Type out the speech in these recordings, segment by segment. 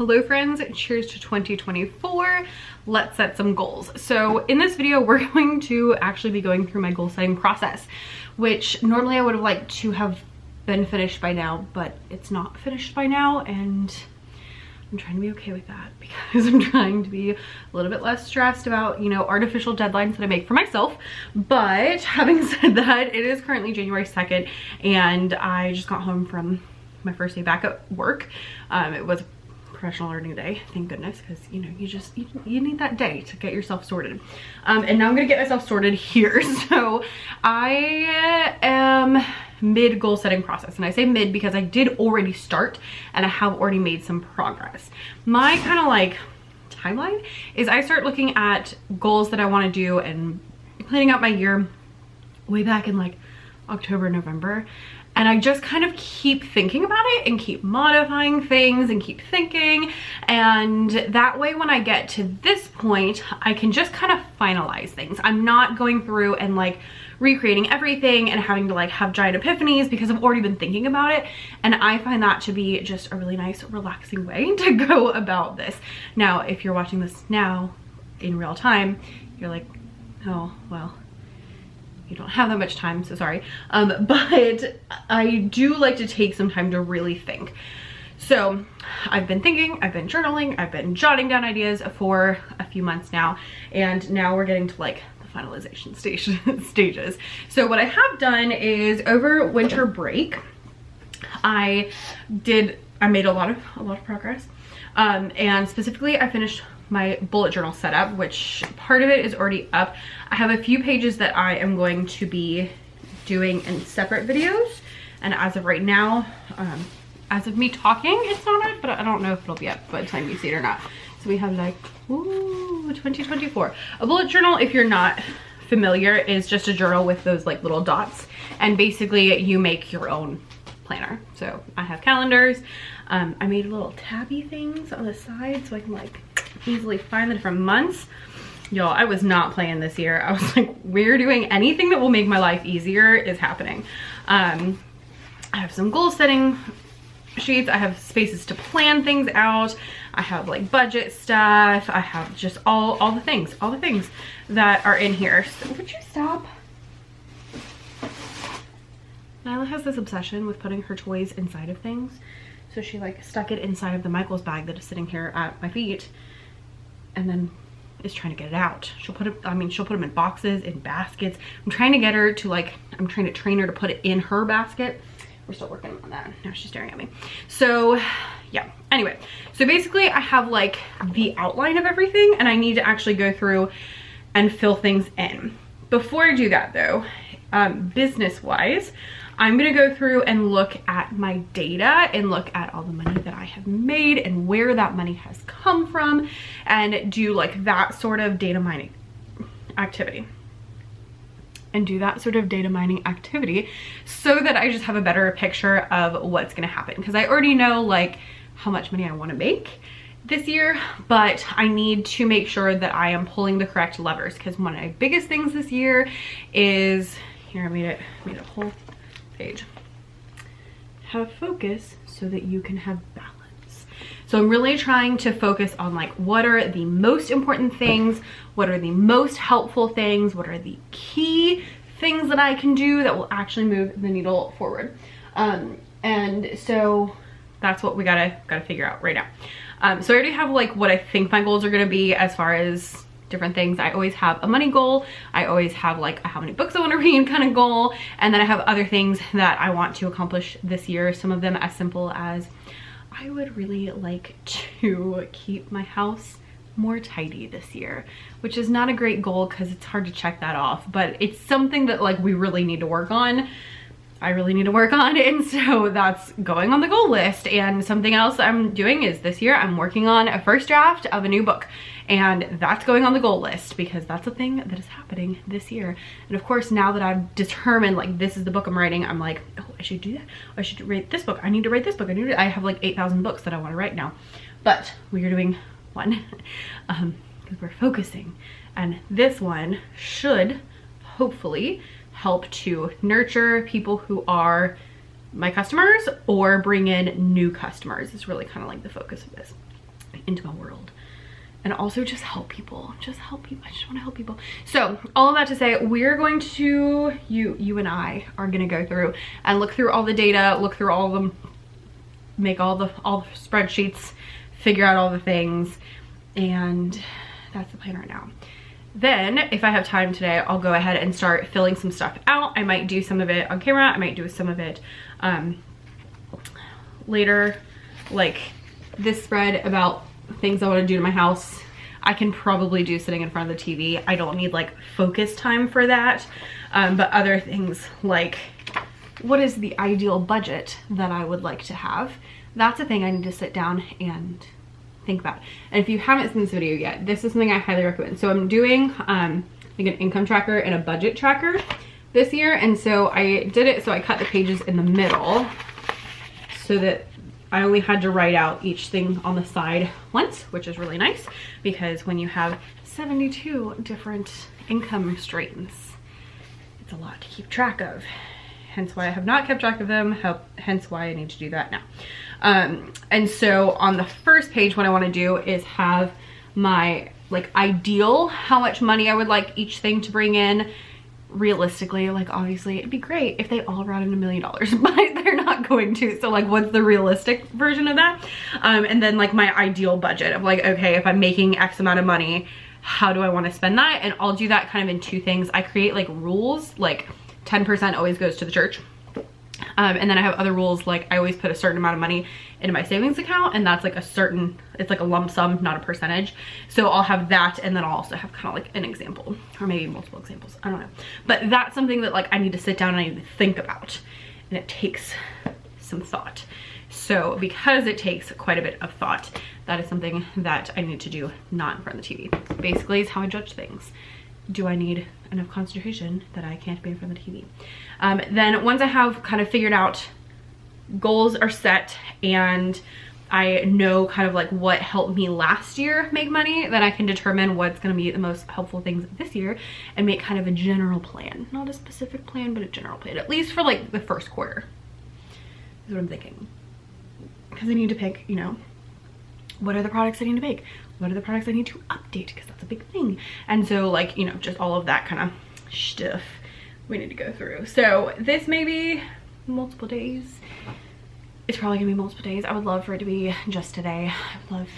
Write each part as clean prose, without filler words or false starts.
Hello friends, cheers to 2024. Let's set some goals. So in this video, we're going to actually be going through my goal setting process, which normally I would have liked to have been finished by now, but it's not finished by now, and I'm trying to be okay with that because I'm trying to be a little bit less stressed about, you know, artificial deadlines that I make for myself. But having said that, it is currently January 2nd and I just got home from my first day back at work. It was professional learning day, thank goodness, because you know, you need that day to get yourself sorted. And now I'm gonna get myself sorted here. So I am mid goal setting process, and I say mid because I did already start and I have already made some progress. My kind of like timeline is I start looking at goals that I want to do and planning out my year way back in like October, November. And I just kind of keep thinking about it and keep modifying things and keep thinking. And that way, when I get to this point, I can just kind of finalize things. I'm not going through and like recreating everything and having to like have giant epiphanies because I've already been thinking about it. And I find that to be just a really nice, relaxing way to go about this. Now, if you're watching this now in real time, you're like, oh, well, you don't have that much time, so sorry. But I do like to take some time to really think. So I've been thinking, I've been journaling, I've been jotting down ideas for a few months now, and now we're getting to like the finalization stages. So what I have done is over winter break, I made a lot of progress. And specifically I finished my bullet journal setup, which part of it is already up. I have a few pages that I am going to be doing in separate videos, and as of right now, as of me talking, it's not up, but I don't know if it'll be up by the time you see it or not. So we have like, ooh, 2024. A bullet journal, if you're not familiar, is just a journal with those like little dots, and basically you make your own planner. So I have calendars. I made little tabby things on the side so I can like easily find the different months. Y'all, I was not playing this year. I was like, we're doing anything that will make my life easier is happening. I have some goal setting sheets. I have spaces to plan things out. I have like budget stuff. I have just all the things that are in here. So would you stop? Nyla has this obsession with putting her toys inside of things. So she like stuck it inside of the Michaels bag that is sitting here at my feet, and then is trying to get it out. She'll put it, she'll put them in boxes, in baskets. I'm trying to get her to like, I'm trying to train her to put it in her basket. We're still working on that. Now she's staring at me. So yeah, anyway, so basically I have like the outline of everything, and I need to actually go through and fill things in. Before I do that though, business wise, I'm gonna go through and look at my data and look at all the money that I have made and where that money has come from, and do like that sort of data mining activity. So that I just have a better picture of what's gonna happen, because I already know like how much money I want to make this year, but I need to make sure that I am pulling the correct levers, because one of my biggest things this year is, here I made a whole page, have focus so that you can have balance. So I'm really trying to focus on like, what are the most important things, what are the most helpful things, what are the key things that I can do that will actually move the needle forward. And so that's what we gotta figure out right now. So I already have like what I think my goals are gonna be as far as different things. I always have a money goal. I always have like a how many books I want to read kind of goal. And then I have other things that I want to accomplish this year. Some of them as simple as I would really like to keep my house more tidy this year, which is not a great goal because it's hard to check that off, but it's something that like we really need to work on. I really need to work on, and so that's going on the goal list. And something else I'm doing is this year I'm working on a first draft of a new book, and that's going on the goal list because that's a thing that is happening this year. And of course, now that I've determined like this is the book I'm writing, I'm like, oh, I should do that. I should write this book. I need to write this book. I have like 8,000 books that I want to write now, but we are doing one because we're focusing, and this one should hopefully help to nurture people who are my customers or bring in new customers. Is really kind of like the focus of this. into my world. And also just help people. Just help people. I just want to help people. So all of that to say, we're going to, you and I are going to go through and look through all the data, look through all of them, make all the spreadsheets, figure out all the things. And that's the plan right now. Then if I have time today, I'll go ahead and start filling some stuff out. I might do some of it on camera. I might do some of it later. Like this spread about things I want to do to my house, I can probably do sitting in front of the TV. I don't need like focus time for that. But other things like, what is the ideal budget that I would like to have? That's a thing I need to sit down and think about. And if you haven't seen this video yet, this is something I highly recommend. So I'm doing like an income tracker and a budget tracker this year. And so I did it, so I cut the pages in the middle so that I only had to write out each thing on the side once, which is really nice because when you have 72 different income streams, it's a lot to keep track of. Hence why I have not kept track of them, hence why I need to do that now. And so on the first page, what I want to do is have my like ideal, how much money I would like each thing to bring in. Realistically, like obviously it'd be great if they all brought in $1 million, but they're not going to. So like, what's the realistic version of that? And then like my ideal budget of like, okay, if I'm making X amount of money, how do I want to spend that? And I'll do that kind of in two things. I create like rules, like 10% always goes to the church. And then I have other rules, like I always put a certain amount of money into my savings account, and that's like a certain, it's like a lump sum, not a percentage. So I'll have that, and then I'll also have kind of like an example, or maybe multiple examples, I don't know. But that's something that like I need to sit down and I need to think about, and it takes some thought. So because it takes quite a bit of thought, that is something that I need to do not in front of the TV. Basically, it's how I judge things. Do I need enough concentration that I can't be in front of the TV? Then once I have kind of figured out, goals are set, and I know kind of like what helped me last year make money, then I can determine what's going to be the most helpful things this year and make kind of a general plan. Not a specific plan, but a general plan, at least for like the first quarter is what I'm thinking. Because I need to pick, you know, what are the products I need to make? What are the products I need to update? Because that's a big thing. And so like, you know, just all of that kind of stuff we need to go through. So this may be multiple days. It's probably gonna be multiple days. I would love for it to be just today. I'd love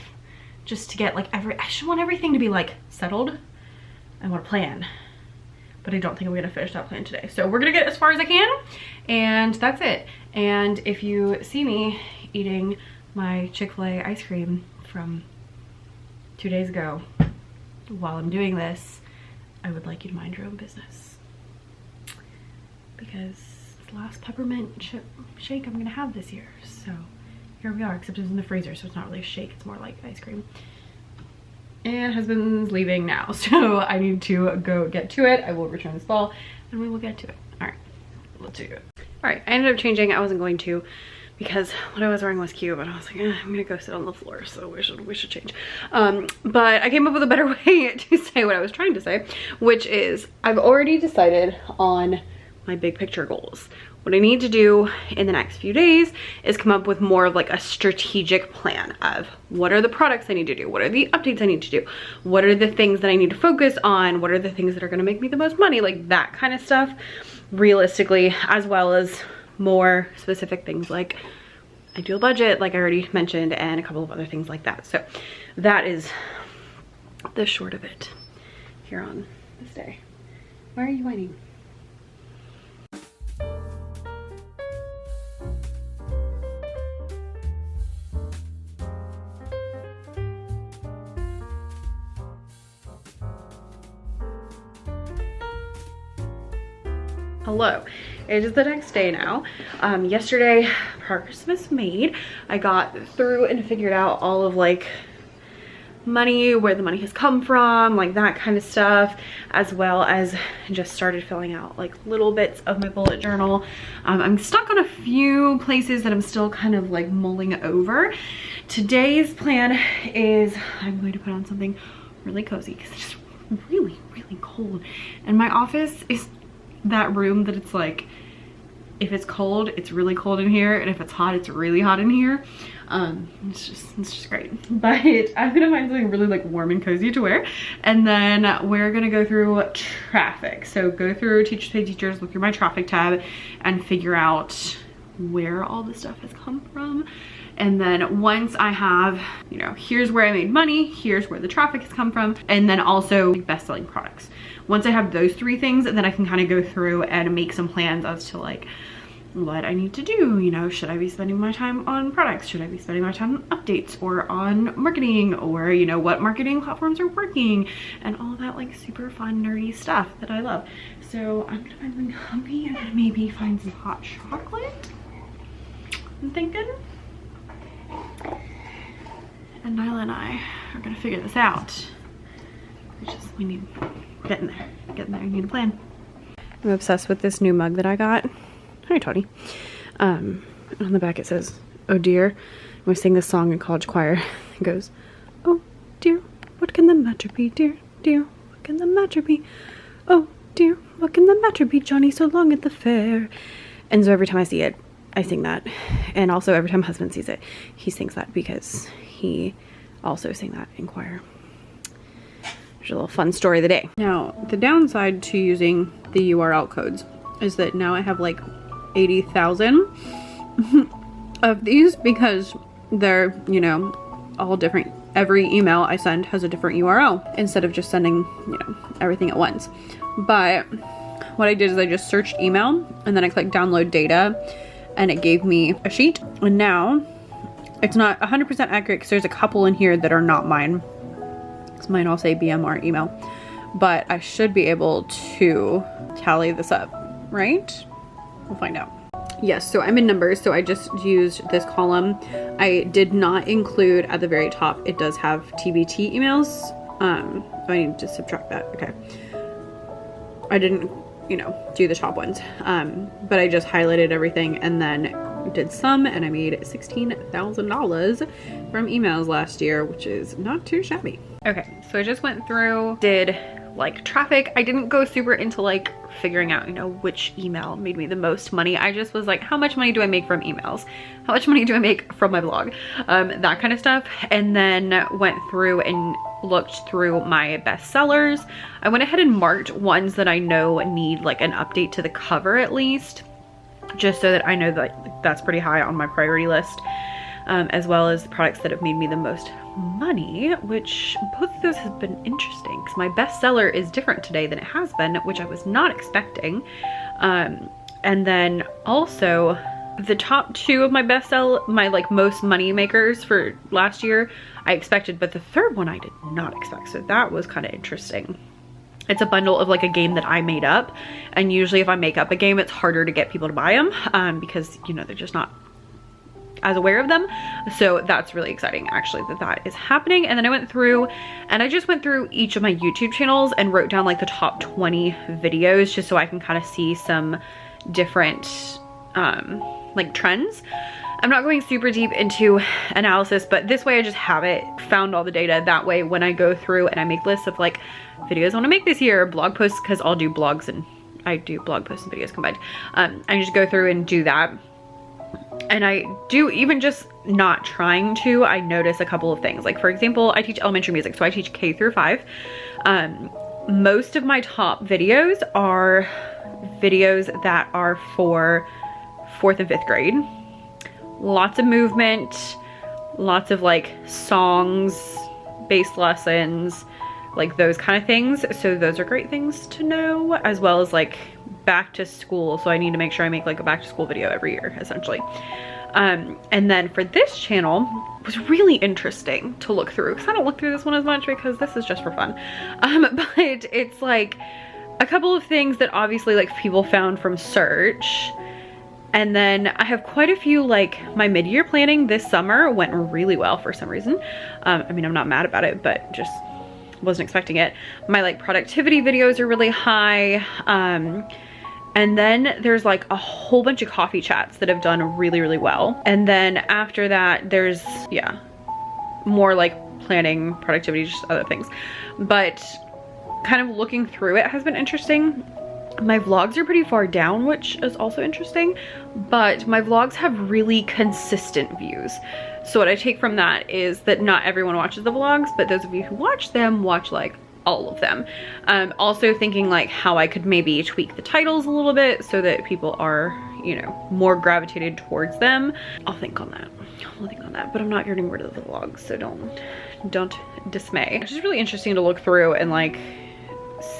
just to get like I just want everything to be like settled. I want a plan, but I don't think I'm gonna finish that plan today. So we're gonna get as far as I can, and that's it. And if you see me eating my Chick-fil-A ice cream from 2 days ago while I'm doing this, I would like you to mind your own business, because it's the last peppermint chip shake I'm gonna have this year. So here we are, except it's in the freezer, so it's not really a shake, it's more like ice cream. And husband's leaving now, so I need to go get to it. I will return this ball and we will get to it. All right, let's do it. All right, I ended up changing. I wasn't going to, because what I was wearing was cute, but I was like, I'm gonna go sit on the floor, so we should change. But I came up with a better way to say what I was trying to say, which is I've already decided on my big picture goals. What I need to do in the next few days is come up with more of like a strategic plan of what are the products I need to do, what are the updates I need to do, what are the things that I need to focus on, what are the things that are gonna make me the most money, like that kind of stuff, realistically, as well as more specific things like ideal budget, like I already mentioned, and a couple of other things like that. So that is the short of it here on this day. Why are you whining? Hello, it is the next day now. Yesterday, progress was made. I got through and figured out all of like money, where the money has come from, like that kind of stuff, as well as just started filling out like little bits of my bullet journal. I'm stuck on a few places that I'm still kind of like mulling over. Today's plan is I'm going to put on something really cozy because it's just really, really cold. And my office is that room that it's like, if it's cold, it's really cold in here, and if it's hot, it's really hot in here. It's just great. But I'm gonna find something really like warm and cozy to wear, and then we're gonna go through traffic. So go through Teachers Pay Teachers, look through my traffic tab, and figure out where all the stuff has come from. And then once I have, you know, here's where I made money, here's where the traffic has come from, and then also best-selling products. Once I have those three things, then I can kind of go through and make some plans as to like what I need to do. You know, should I be spending my time on products? Should I be spending my time on updates or on marketing, or, you know, what marketing platforms are working, and all that like super fun nerdy stuff that I love. So I'm gonna find something hungry and then maybe find some hot chocolate, I'm thinking. And Nyla and I are gonna figure this out. We need getting there. You need a plan. I'm obsessed with this new mug that I got. Hi, Toddy. On the back it says, "Oh dear." We sing this song in college choir. It goes, "Oh dear, what can the matter be? Dear, dear, what can the matter be? Oh dear, what can the matter be? Johnny so long at the fair." And so every time I see it, I sing that. And also every time husband sees it, he sings that because he also sang that in choir. There's a little fun story of the day. Now, the downside to using the URL codes is that now I have like 80,000 of these because they're, you know, all different. Every email I send has a different URL instead of just sending, you know, everything at once. But what I did is I just searched email and then I clicked download data and it gave me a sheet. And now it's not 100% accurate because there's a couple in here that are not mine. Mine all say BMR email, but I should be able to tally this up, right? We'll find out. Yes, so I'm in numbers, so I just used this column. I did not include at the very top, it does have TBT emails. I need to subtract that, okay. I didn't, you know, do the top ones, but I just highlighted everything and then did some, and I made $16,000 from emails last year, which is not too shabby. Okay, so I just went through, did like traffic. I didn't go super into like figuring out, you know, which email made me the most money. I just was like, how much money do I make from emails? How much money do I make from my blog? That kind of stuff. And then went through and looked through my bestsellers. I went ahead and marked ones that I know need like an update to the cover at least, just so that I know that that's pretty high on my priority list, as well as the products that have made me the most money, which both of those have been interesting because my bestseller is different today than it has been, which I was not expecting. And then also the top two of my my like most money makers for last year, I expected, but the third one I did not expect. So that was kind of interesting. It's a bundle of like a game that I made up, and usually if I make up a game, it's harder to get people to buy them because, you know, they're just not as aware of them. So that's really exciting actually that is happening. And then I went through and I just went through each of my YouTube channels and wrote down like the top 20 videos just so I can kind of see some different like trends. I'm not going super deep into analysis, but this way I just have it, found all the data. That way when I go through and I make lists of like videos I want to make this year, blog posts, because I'll do blogs and I do blog posts and videos combined. I just go through and do that. And I do, even just not trying to, I notice a couple of things. Like for example, I teach elementary music, so I teach K through 5. Most of my top videos are videos that are for 4th and 5th grade. Lots of movement, lots of like songs, bass lessons, like those kind of things. So those are great things to know, as well as like back to school. So I need to make sure I make like a back to school video every year essentially. And then for this channel, it was really interesting to look through because I don't look through this one as much because this is just for fun. But it's like a couple of things that obviously like people found from search. And then I have quite a few, like my mid-year planning this summer went really well for some reason. I mean, I'm not mad about it, but just wasn't expecting it. My like productivity videos are really high. And then there's like a whole bunch of coffee chats that have done really, really well. And then after that, there's, yeah, more like planning, productivity, just other things. But kind of looking through it has been interesting. My vlogs are pretty far down, which is also interesting, but my vlogs have really consistent views. So what I take from that is that not everyone watches the vlogs, but those of you who watch them watch like all of them. Also thinking like how I could maybe tweak the titles a little bit so that people are, you know, more gravitated towards them. I'll think on that. I'll think on that, but I'm not getting rid of the vlogs, so don't dismay. It's just really interesting to look through and like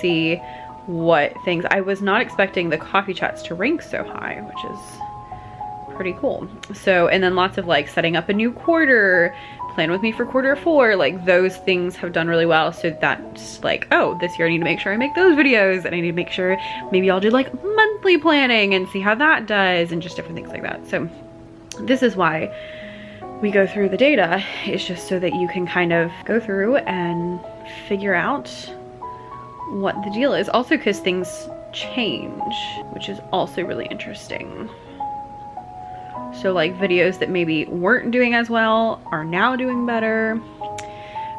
see what things. I was not expecting the coffee chats to rank so high, which is pretty cool. So, and then lots of like setting up a new quarter, plan with me for quarter 4, like those things have done really well. So that's like, oh, this year I need to make sure I make those videos, and I need to make sure maybe I'll do like monthly planning and see how that does, and just different things like that. So this is why we go through the data. It's just so that you can kind of go through and figure out what the deal is. Also because things change, which is also really interesting. So like videos that maybe weren't doing as well are now doing better.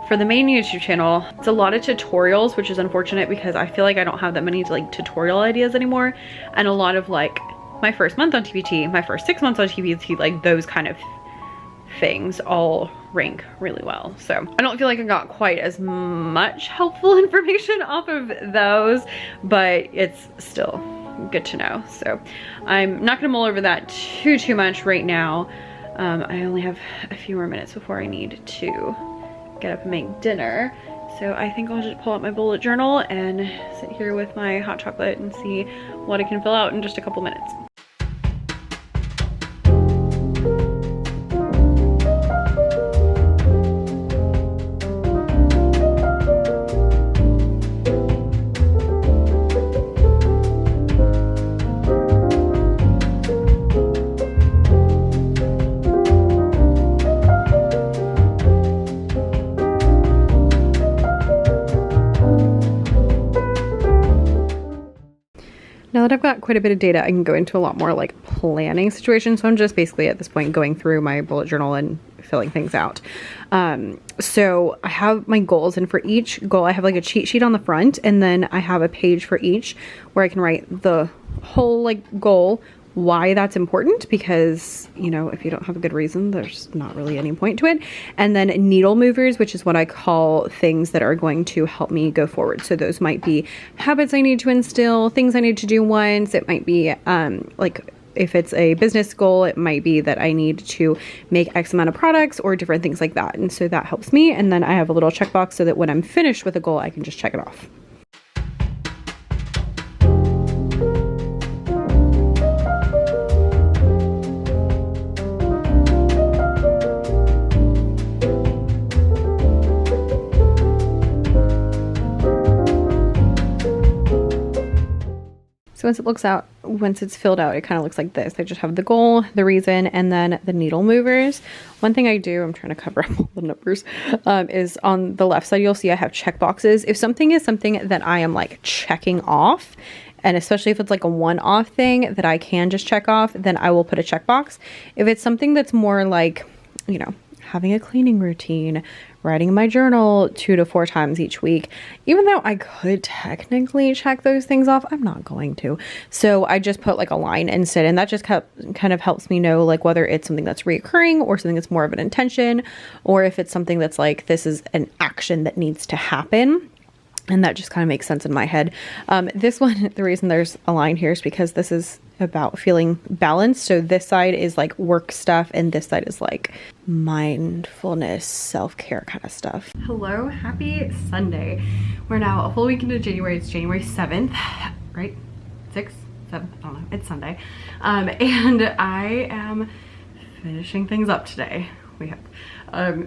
For the main YouTube channel, it's a lot of tutorials, which is unfortunate because I feel like I don't have that many like tutorial ideas anymore. And a lot of like my first month on TBT, my first 6 months on TBT, like those kind of things all rank really well. So I don't feel like I got quite as much helpful information off of those, but it's still good to know. So I'm not gonna mull over that too much right now. I only have a few more minutes before I need to get up and make dinner. So I think I'll just pull out my bullet journal and sit here with my hot chocolate and see what I can fill out in just a couple minutes. Now that I've got quite a bit of data, I can go into a lot more like planning situations. So I'm just basically at this point going through my bullet journal and filling things out. So I have my goals, and for each goal I have like a cheat sheet on the front, and then I have a page for each where I can write the whole like goal, why that's important, because you know, if you don't have a good reason, there's not really any point to it. And then needle movers, which is what I call things that are going to help me go forward. So those might be habits I need to instill, things I need to do once. It might be like if it's a business goal, it might be that I need to make X amount of products or different things like that. And so that helps me. And then I have a little checkbox so that when I'm finished with a goal, I can just check it off. So once it's filled out, it kind of looks like this. I just have the goal, the reason, and then the needle movers. One thing I do, I'm trying to cover up all the numbers, is on the left side, you'll see I have check boxes. If something is something that I am like checking off, and especially if it's like a one-off thing that I can just check off, then I will put a checkbox. If it's something that's more like, you know, having a cleaning routine, writing in my journal 2 to 4 times each week, even though I could technically check those things off, I'm not going to. So I just put like a line instead, and that just kind of helps me know like whether it's something that's reoccurring or something that's more of an intention, or if it's something that's like, this is an action that needs to happen. And that just kind of makes sense in my head. This one, the reason there's a line here is because this is about feeling balanced. So this side is like work stuff, and this side is like mindfulness, self-care kind of stuff. Hello, happy Sunday. We're now a full week into January. It's January 7th, right? 6th, 7th, I don't know. It's Sunday. And I am finishing things up today. We have.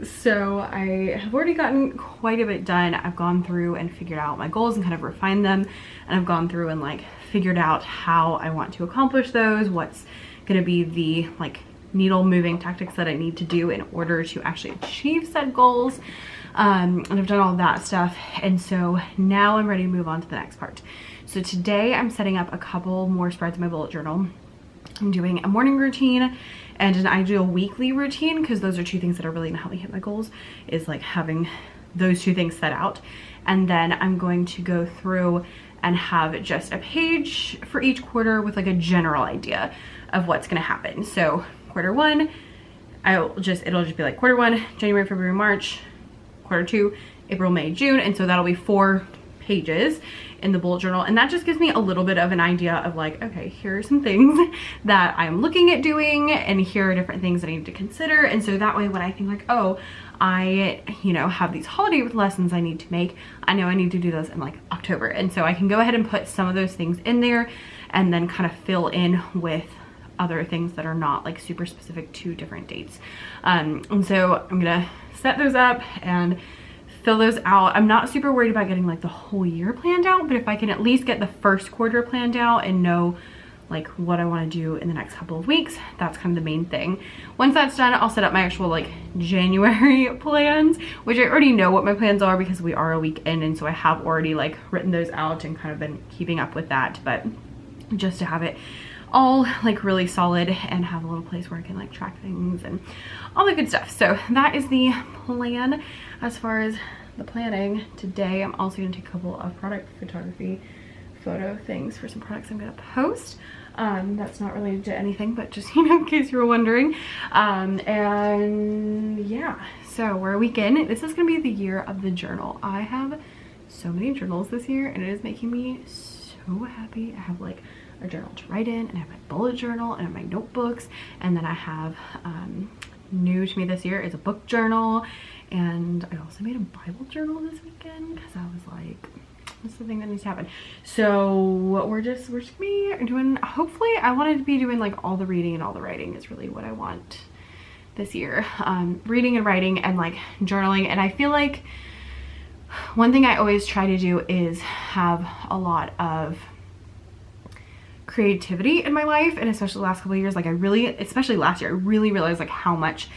So I have already gotten quite a bit done. I've gone through and figured out my goals and kind of refined them. And I've gone through and like figured out how I want to accomplish those, what's gonna be the like needle moving tactics that I need to do in order to actually achieve said goals. And I've done all that stuff. And so now I'm ready to move on to the next part. So today I'm setting up a couple more spreads in my bullet journal. I'm doing a morning routine and an ideal weekly routine, because those are 2 things that are really gonna help me hit my goals, is like having those 2 things set out. And then I'm going to go through and have just a page for each quarter with like a general idea of what's gonna happen. So quarter one, it'll just be like quarter one, January, February, March, quarter two, April, May, June. And so that'll be 4 pages in the bullet journal. And that just gives me a little bit of an idea of like, okay, here are some things that I'm looking at doing, and here are different things that I need to consider. And so that way when I think like, oh, I, you know, have these holiday lessons I need to make, I know I need to do those in like October. And so I can go ahead and put some of those things in there and then kind of fill in with other things that are not like super specific to different dates. And so I'm gonna set those up and fill those out. I'm not super worried about getting like the whole year planned out, but if I can at least get the first quarter planned out and know like what I want to do in the next couple of weeks, that's kind of the main thing. Once that's done, I'll set up my actual like January plans, which I already know what my plans are because we are a week in, and so I have already like written those out and kind of been keeping up with that. But just to have it all like really solid and have a little place where I can like track things and all the good stuff. So that is the plan as far as the planning today. I'm also going to take a couple of product photography photo things for some products I'm going to post. That's not related to anything, but just, you know, in case you were wondering. And yeah, so we're a week in. This is going to be the year of the journal. I have so many journals this year and it is making me so happy. I have like a journal to write in, and I have my bullet journal, and I have my notebooks, and then I have new to me this year is a book journal, and I also made a Bible journal this weekend because I was like, what's the thing that needs to happen? So we're just gonna be doing, hopefully I wanted to be doing like all the reading and all the writing is really what I want this year. Reading and writing and like journaling. And I feel like one thing I always try to do is have a lot of creativity in my life, and especially the last couple of years, like I really, especially last year, I really realized like how much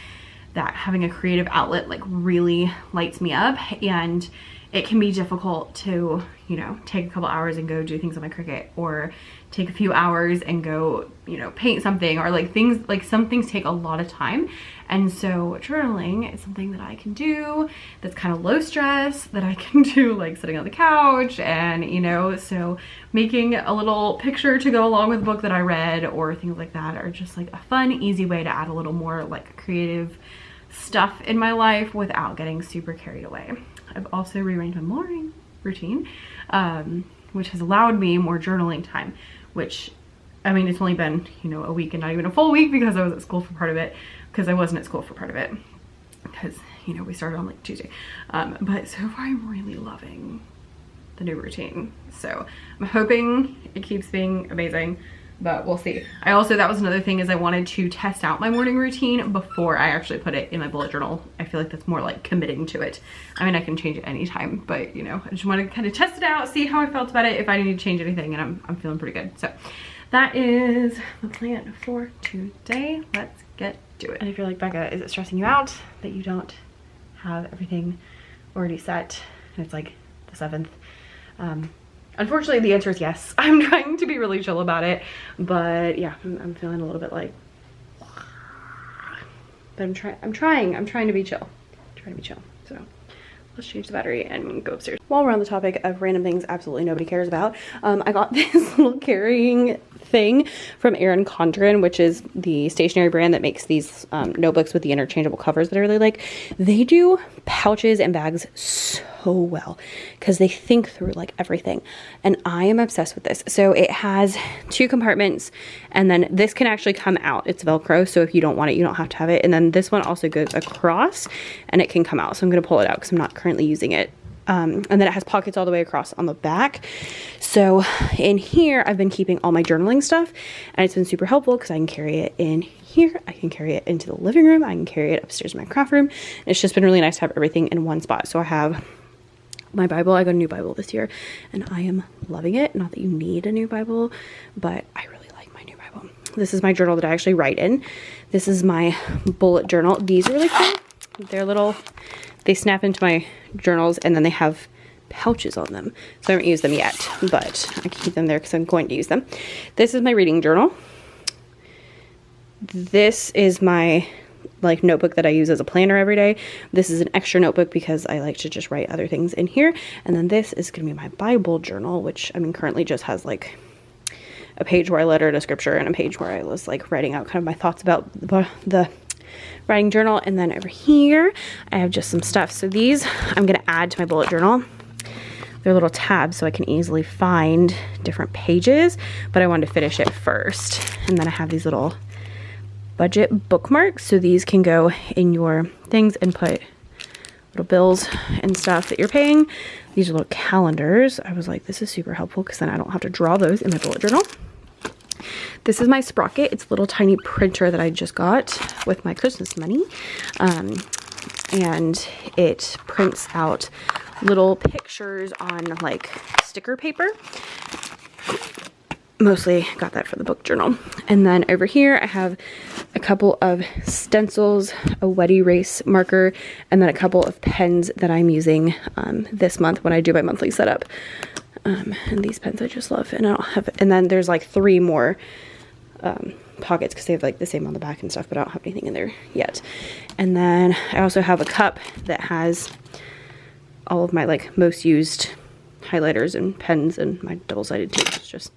that having a creative outlet like really lights me up. And it can be difficult to, you know, take a couple hours and go do things on my Cricut, or take a few hours and go, you know, paint something, or like things, like some things take a lot of time. And so journaling is something that I can do that's kind of low stress, that I can do like sitting on the couch, and, you know, so making a little picture to go along with the book that I read or things like that are just like a fun, easy way to add a little more like creative stuff in my life without getting super carried away. I've also rearranged my morning routine, which has allowed me more journaling time, which, I mean, it's only been, you know, a week and not even a full week because I was at school for part of it, because I wasn't at school for part of it, because, you know, we started on like Tuesday. But so far I'm really loving the new routine. So I'm hoping it keeps being amazing, but we'll see. I also, that was another thing, is I wanted to test out my morning routine before I actually put it in my bullet journal. I feel like that's more like committing to it. I mean, I can change it anytime, but you know, I just want to kind of test it out, see how I felt about it, if I need to change anything, and I'm feeling pretty good. So that is the plan for today. Let's get to it. And if you're like, Becca, is it stressing you out that you don't have everything already set and it's like the 7th? Unfortunately, the answer is yes. I'm trying to be really chill about it, but yeah, I'm feeling a little bit like, but I'm trying to be chill. So let's change the battery and go upstairs. While we're on the topic of random things absolutely nobody cares about, I got this little carrying thing from Erin Condren, which is the stationery brand that makes these notebooks with the interchangeable covers that I really like. They do pouches and bags so well because they think through like everything, and I am obsessed with this. So it has 2 compartments, and then this can actually come out. It's Velcro, so if you don't want it, you don't have to have it. And then this one also goes across and it can come out. So I'm going to pull it out because I'm not currently using it. And then it has pockets all the way across on the back. So in here, I've been keeping all my journaling stuff, and it's been super helpful because I can carry it in here. I can carry it into the living room. I can carry it upstairs in my craft room. And it's just been really nice to have everything in one spot. So I have my Bible. I got a new Bible this year and I am loving it. Not that you need a new Bible, but I really like my new Bible. This is my journal that I actually write in. This is my bullet journal. These are really cool. They're little, they snap into my journals, and then they have pouches on them. So I haven't used them yet, but I can keep them there because I'm going to use them. This is my reading journal. This is my like notebook that I use as a planner every day. This is an extra notebook because I like to just write other things in here. And then this is going to be my Bible journal, which I mean currently just has like a page where I letter a scripture and a page where I was like writing out kind of my thoughts about the writing journal. And then over here I have just some stuff. So these I'm going to add to my bullet journal. They're little tabs so I can easily find different pages, but I wanted to finish it first. And then I have these little budget bookmarks, so these can go in your things and put little bills and stuff that you're paying. These are little calendars. I was like, this is super helpful because then I don't have to draw those in my bullet journal. This is my Sprocket. It's a little tiny printer that I just got with my Christmas money. And it prints out little pictures on like sticker paper. Mostly got that for the book journal. And then over here I have a couple of stencils, a wet erase marker, and then a couple of pens that I'm using this month when I do my monthly setup. And these pens I just love. And I don't have, and then there's like 3 more pockets because they have like the same on the back and stuff, but I don't have anything in there yet. And then I also have a cup that has all of my like most used highlighters and pens and my double-sided tape is just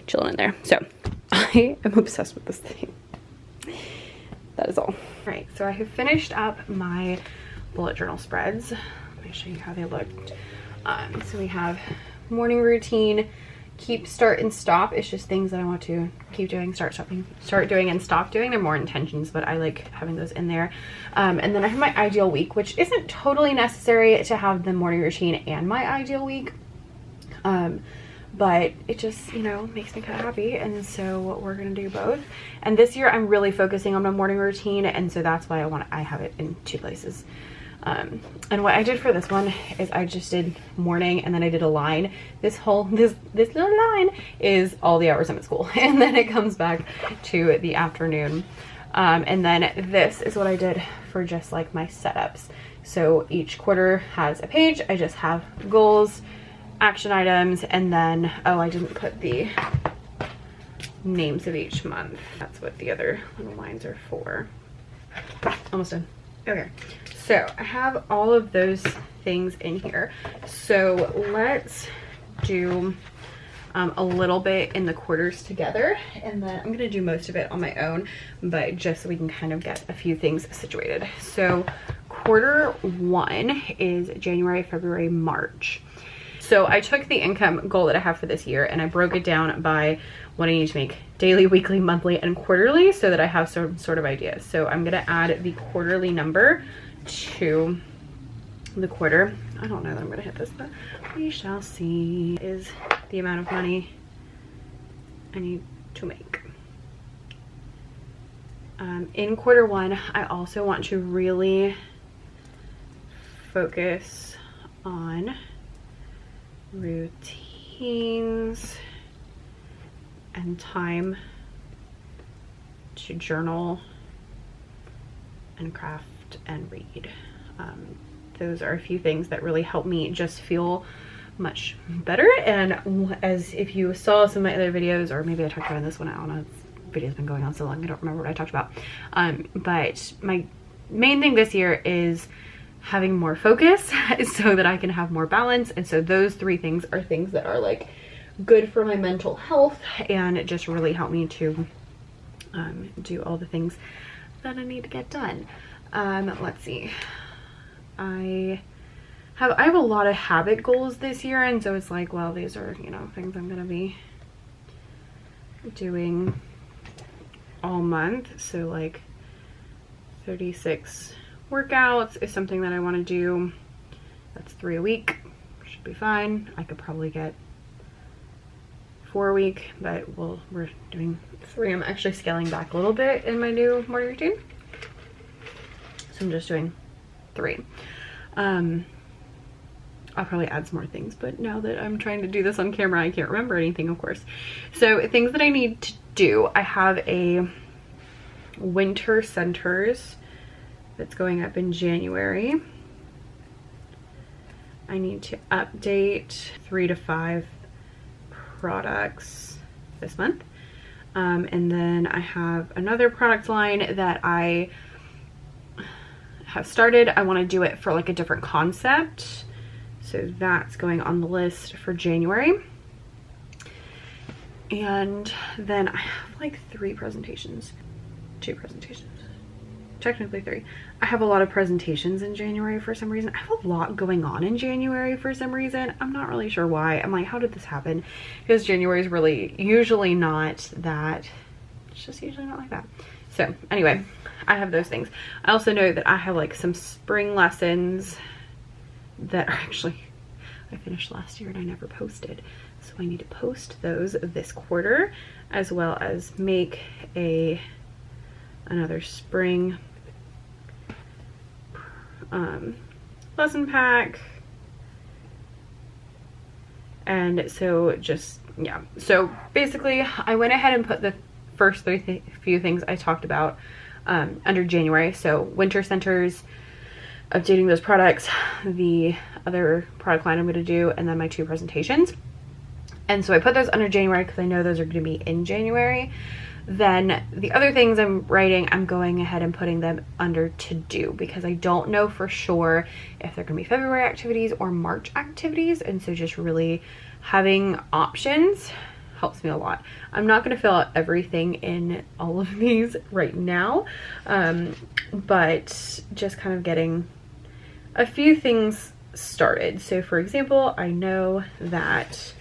chilling in there. So I am obsessed with this thing. That is all. All right, so I have finished up my bullet journal spreads. Let me show you how they looked. So we have morning routine, keep, start, and stop. It's just things that I want to keep doing, start doing, and stop doing. They're more intentions, but I like having those in there. And then I have my ideal week, which isn't totally necessary to have the morning routine and my ideal week. But it just, you know, makes me kind of happy. And so we're going to do both. And this year I'm really focusing on my morning routine. And so that's why I have it in 2 places. And what I did for this one is I just did morning and then I did a line. This little line is all the hours I'm at school. And then it comes back to the afternoon. And then this is what I did for just like my setups. So each quarter has a page. I just have goals, action items, and then, oh, I didn't put the names of each month. That's what the other little lines are for. Almost done. Okay, so I have all of those things in here. So let's do a little bit in the quarters together, and then I'm gonna do most of it on my own, but just so we can kind of get a few things situated. So quarter 1 is January, February, March. So I took the income goal that I have for this year and I broke it down by what I need to make daily, weekly, monthly, and quarterly so that I have some sort of idea. So I'm gonna add the quarterly number to the quarter. I don't know that I'm gonna hit this, but we shall see. Is the amount of money I need to make. In quarter 1, I also want to really focus on routines and time to journal and craft and read. Those are a few things that really help me just feel much better. And as if you saw some of my other videos, or maybe I talked about this one, I don't know, this video's been going on so long I don't remember what I talked about. But my main thing this year is having more focus so that I can have more balance. And so those 3 things are things that are like good for my mental health and it just really help me to do all the things that I need to get done. Let's see. I have a lot of habit goals this year, and so it's like, well, these are, you know, things I'm gonna be doing all month. So like 36 workouts is something that I want to do. That's 3 a week, should be fine. I could probably get 4 a week, but we're doing 3. I'm actually scaling back a little bit in my new morning routine, so I'm just doing 3. I'll probably add some more things, but now that I'm trying to do this on camera, I can't remember anything, of course. So things that I need to do, I have a winter centers that's going up in January. I need to update 3 to 5 products this month. And then I have another product line that I have started. I want to do it for like a different concept. So that's going on the list for January. And then I have like 2 presentations, technically 3. I have a lot of presentations in January for some reason. I have a lot going on in January for some reason. I'm not really sure why. I'm like, how did this happen? Because January is really usually not that, it's just usually not like that. So anyway, I have those things. I also know that I have like some spring lessons that are actually, I finished last year and I never posted. So I need to post those this quarter, as well as make another spring lesson pack. And so just, yeah. So basically I went ahead and put the first few things I talked about under January. So winter centers, updating those products, the other product line I'm going to do, and then my 2 presentations. And so I put those under January because I know those are going to be in January. Then the other things I'm writing, I'm going ahead and putting them under to do, because I don't know for sure if they're going to be February activities or March activities. And so just really having options helps me a lot. I'm not going to fill out everything in all of these right now, but just kind of getting a few things started. So for example, I know that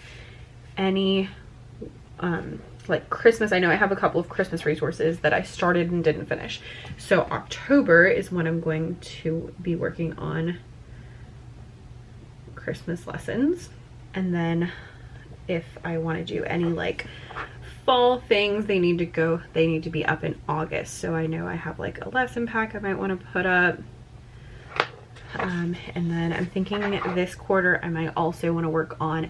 any like Christmas, I know I have a couple of Christmas resources that I started and didn't finish. So October is when I'm going to be working on Christmas lessons. And then if I want to do any like fall things, they need to be up in August. So I know I have like a lesson pack I might want to put up. And then I'm thinking this quarter I might also want to work on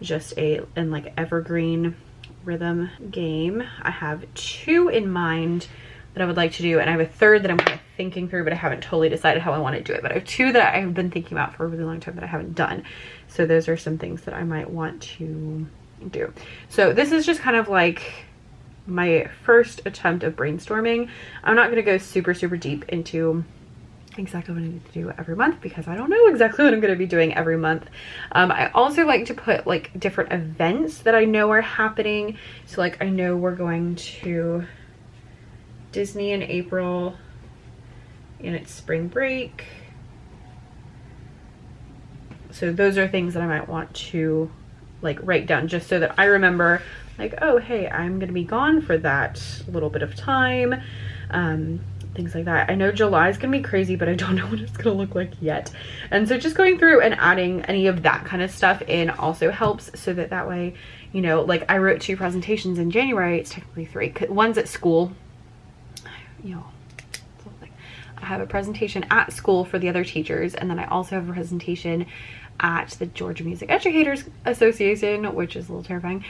just like evergreen rhythm game. I have 2 in mind that I would like to do, and I have a 3rd that I'm kind of thinking through, but I haven't totally decided how I want to do it. But I have 2 that I've been thinking about for a really long time that I haven't done. So those are some things that I might want to do. So this is just kind of like my first attempt of brainstorming. I'm not going to go super deep into exactly what I need to do every month, because I don't know exactly what I'm going to be doing every month. I also like to put like different events that I know are happening. So like I know we're going to Disney in April and it's spring break. So those are things that I might want to like write down, just so that I remember like, oh hey, I'm going to be gone for that little bit of time. Things like that. I know July is gonna be crazy, but I don't know what it's gonna look like yet. And so just going through and adding any of that kind of stuff in also helps, so that way, you know, like I wrote 2 presentations in January. It's technically 3. One's at school. You know, I have a presentation at school for the other teachers, and then I also have a presentation at the Georgia Music Educators Association, which is a little terrifying,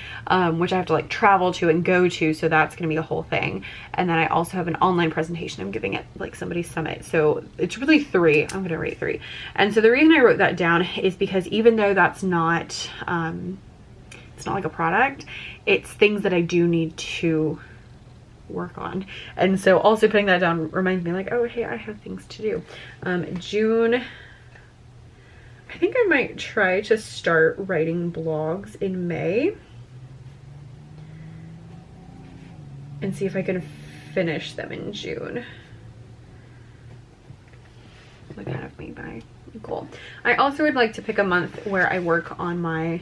which I have to like travel to and go to, so that's gonna be a whole thing. And then I also have an online presentation I'm giving at like somebody's summit. So it's really 3. I'm gonna rate 3. And so the reason I wrote that down is because even though that's not it's not like a product, it's things that I do need to work on. And so also putting that down reminds me like, oh hey, I have things to do. June, I think I might try to start writing blogs in May and see if I can finish them in June. What kind of me by goal. I also would like to pick a month where I work on my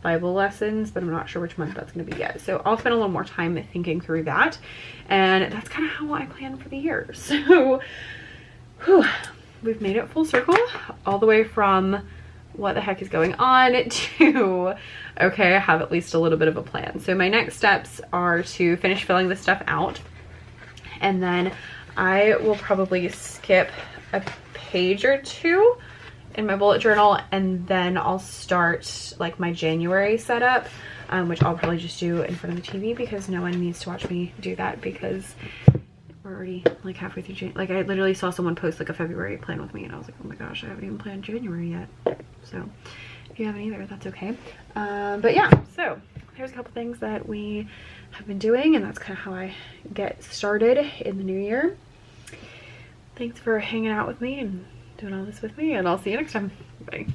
Bible lessons, but I'm not sure which month that's going to be yet. So I'll spend a little more time thinking through that. And that's kind of how I plan for the year. So whew, we've made it full circle, all the way from what the heck is going on to, okay, I have at least a little bit of a plan. So my next steps are to finish filling this stuff out. And then I will probably skip a page or 2 in my bullet journal, and then I'll start like my January setup, which I'll probably just do in front of the TV, because no one needs to watch me do that, because we're already like halfway through January. Like I literally saw someone post like a February plan with me, and I was like, oh my gosh, I haven't even planned January yet. So if you haven't either, that's okay. But yeah, so here's a couple things that we have been doing, and that's kind of how I get started in the new year. Thanks for hanging out with me and doing all this with me, and I'll see you next time. Bye.